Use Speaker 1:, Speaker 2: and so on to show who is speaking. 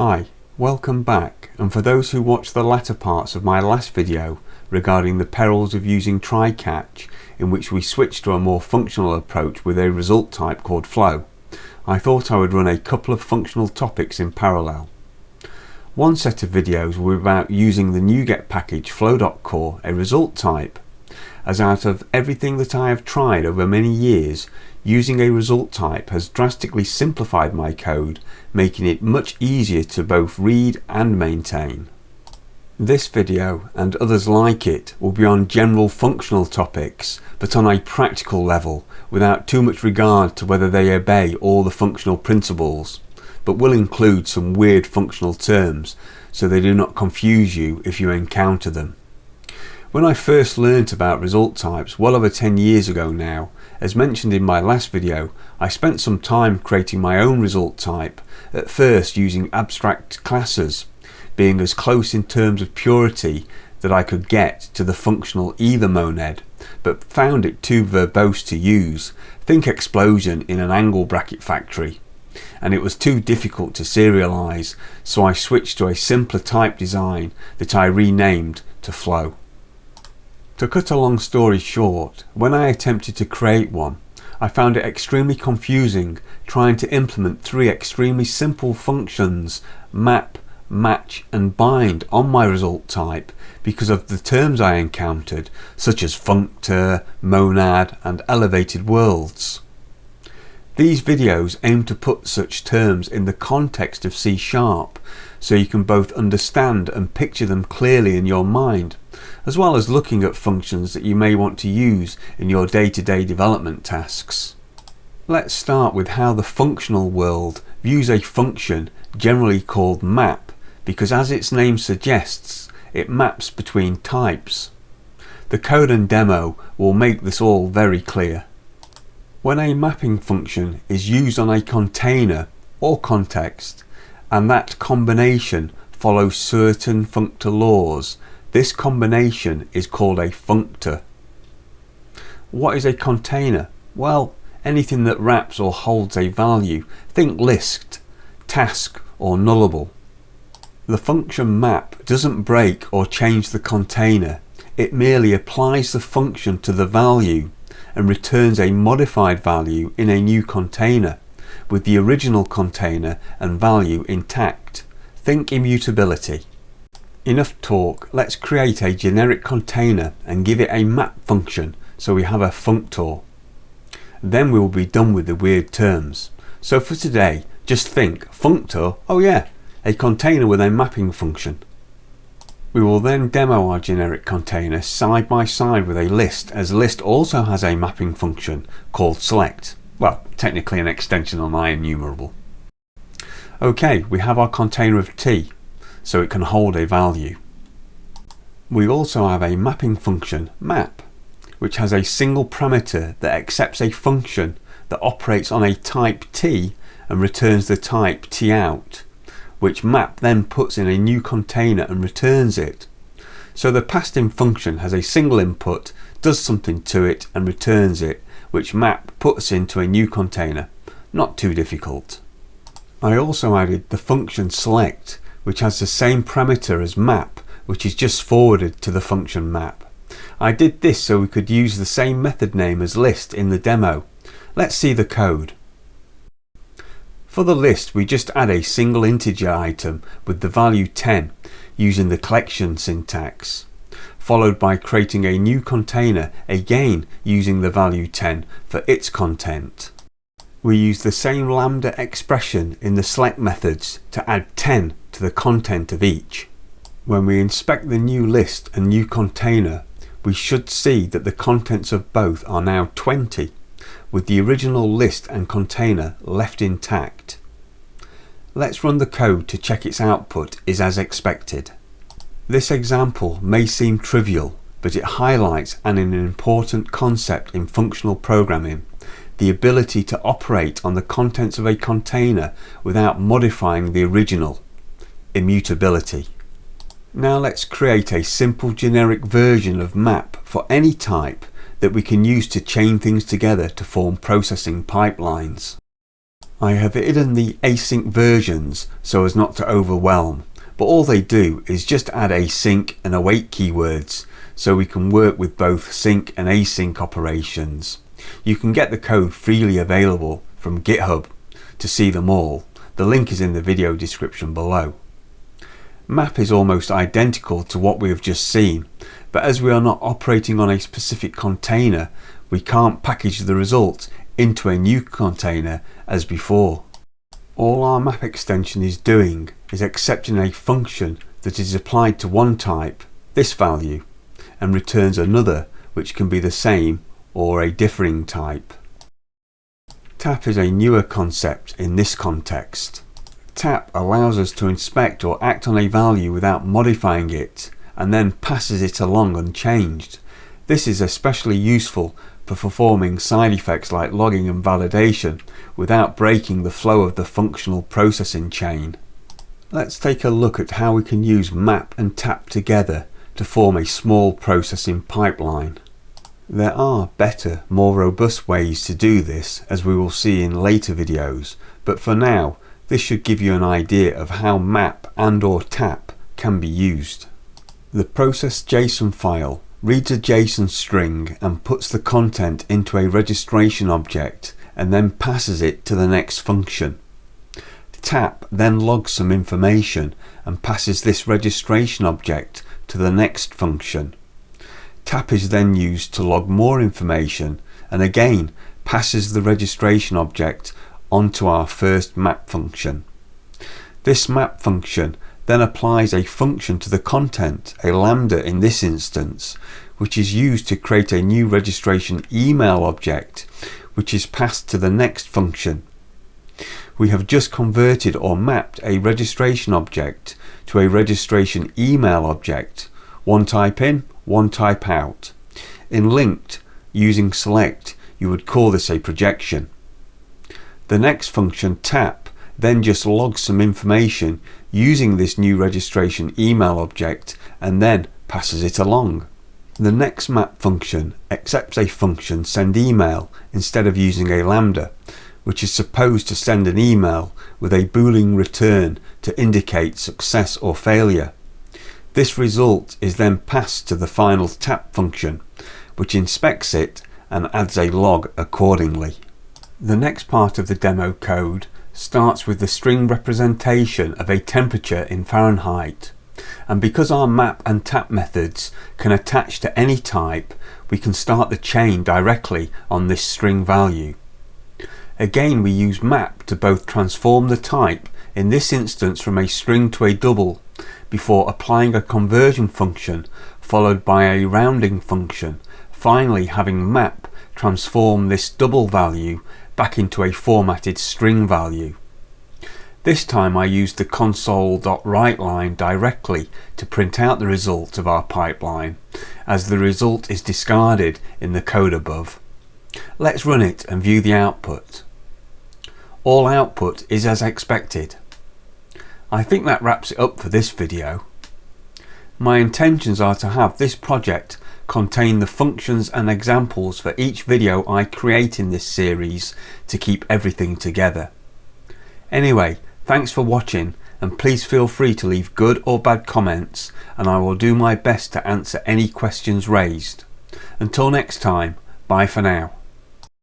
Speaker 1: Hi, welcome back, and for those who watched the latter parts of my last video regarding the perils of using try-catch, in which we switched to a more functional approach with a result type called flow, I thought I would run a couple of functional topics in parallel. One set of videos were about using the NuGet package flow.core, a result type, as out of everything that I have tried over many years, using a result type has drastically simplified my code, making it much easier to both read and maintain. This video and others like it will be on general functional topics, but on a practical level, without too much regard to whether they obey all the functional principles, but will include some weird functional terms so they do not confuse you if you encounter them. When I first learnt about result types well over 10 years ago now, as mentioned in my last video, I spent some time creating my own result type, at first using abstract classes, being as close in terms of purity that I could get to the functional either monad, but found it too verbose to use, think explosion in an angle bracket factory, and it was too difficult to serialize, so I switched to a simpler type design that I renamed to flow. To cut a long story short, when I attempted to create one, I found it extremely confusing trying to implement three extremely simple functions, map, match and bind, on my result type because of the terms I encountered, such as functor, monad and elevated worlds. These videos aim to put such terms in the context of C#, so you can both understand and picture them clearly in your mind, as well as looking at functions that you may want to use in your day-to-day development tasks. Let's start with how the functional world views a function generally called map, because as its name suggests, it maps between types. The code and demo will make this all very clear. When a mapping function is used on a container or context, and that combination follows certain functor laws, this combination is called a functor. What is a container? Well, anything that wraps or holds a value. Think list, task or nullable. The function map doesn't break or change the container. It merely applies the function to the value and returns a modified value in a new container, with the original container and value intact. Think immutability. Enough talk, let's create a generic container and give it a map function so we have a functor. Then we will be done with the weird terms. So for today, just think functor, oh yeah, a container with a mapping function. We will then demo our generic container side by side with a list, as list also has a mapping function called select. Well, technically an extension on IEnumerable. Okay, we have our container of t, so it can hold a value. We also have a mapping function, map, which has a single parameter that accepts a function that operates on a type t and returns the type tout, which map then puts in a new container and returns it. So the passed-in function has a single input, does something to it and returns it, which map puts into a new container. Not too difficult. I also added the function select, which has the same parameter as map, which is just forwarded to the function map. I did this so we could use the same method name as list in the demo. Let's see the code. For the list, we just add a single integer item with the value 10 using the collection syntax, followed by creating a new container again using the value 10 for its content. We use the same lambda expression in the select methods to add 10 to the content of each. When we inspect the new list and new container, we should see that the contents of both are now 20, with the original list and container left intact. Let's run the code to check its output is as expected. This example may seem trivial, but it highlights an important concept in functional programming: the ability to operate on the contents of a container without modifying the original. Immutability. Now let's create a simple generic version of map for any type that we can use to chain things together to form processing pipelines. I have hidden the async versions so as not to overwhelm, but all they do is just add async and await keywords so we can work with both sync and async operations. You can get the code freely available from GitHub. To see them all, the link is in the video description below. Map is almost identical to what we have just seen, but as we are not operating on a specific container, we can't package the result into a new container as before. All our map extension is doing is accepting a function that is applied to one type, this value, and returns another which can be the same or a differing type. Tap is a newer concept in this context. Tap allows us to inspect or act on a value without modifying it and then passes it along unchanged. This is especially useful for performing side effects like logging and validation without breaking the flow of the functional processing chain. Let's take a look at how we can use map and tap together to form a small processing pipeline. There are better, more robust ways to do this, as we will see in later videos, but for now this should give you an idea of how map and/or tap can be used. The process.json file reads a JSON string and puts the content into a registration object and then passes it to the next function. Tap then logs some information and passes this registration object to the next function. Tap is then used to log more information and again passes the registration object onto our first map function. This map function then applies a function to the content, a lambda in this instance, which is used to create a new registration email object which is passed to the next function. We have just converted or mapped a registration object to a registration email object, one type in, one type out. In linked, using select, you would call this a projection. The next function, tap, then just logs some information using this new registration email object and then passes it along. The next map function accepts a function send email instead of using a lambda, which is supposed to send an email with a boolean return to indicate success or failure. This result is then passed to the final tap function, which inspects it and adds a log accordingly. The next part of the demo code starts with the string representation of a temperature in Fahrenheit, and because our map and tap methods can attach to any type, we can start the chain directly on this string value. Again, we use map to both transform the type, in this instance from a string to a double, before applying a conversion function followed by a rounding function, finally having map transform this double value back into a formatted string value. This time I used the console.write line directly to print out the result of our pipeline, as the result is discarded in the code above. Let's run it and view the output. All output is as expected. I think that wraps it up for this video. My intentions are to have this project contain the functions and examples for each video I create in this series to keep everything together. Anyway, thanks for watching, and please feel free to leave good or bad comments and I will do my best to answer any questions raised. Until next time, bye for now.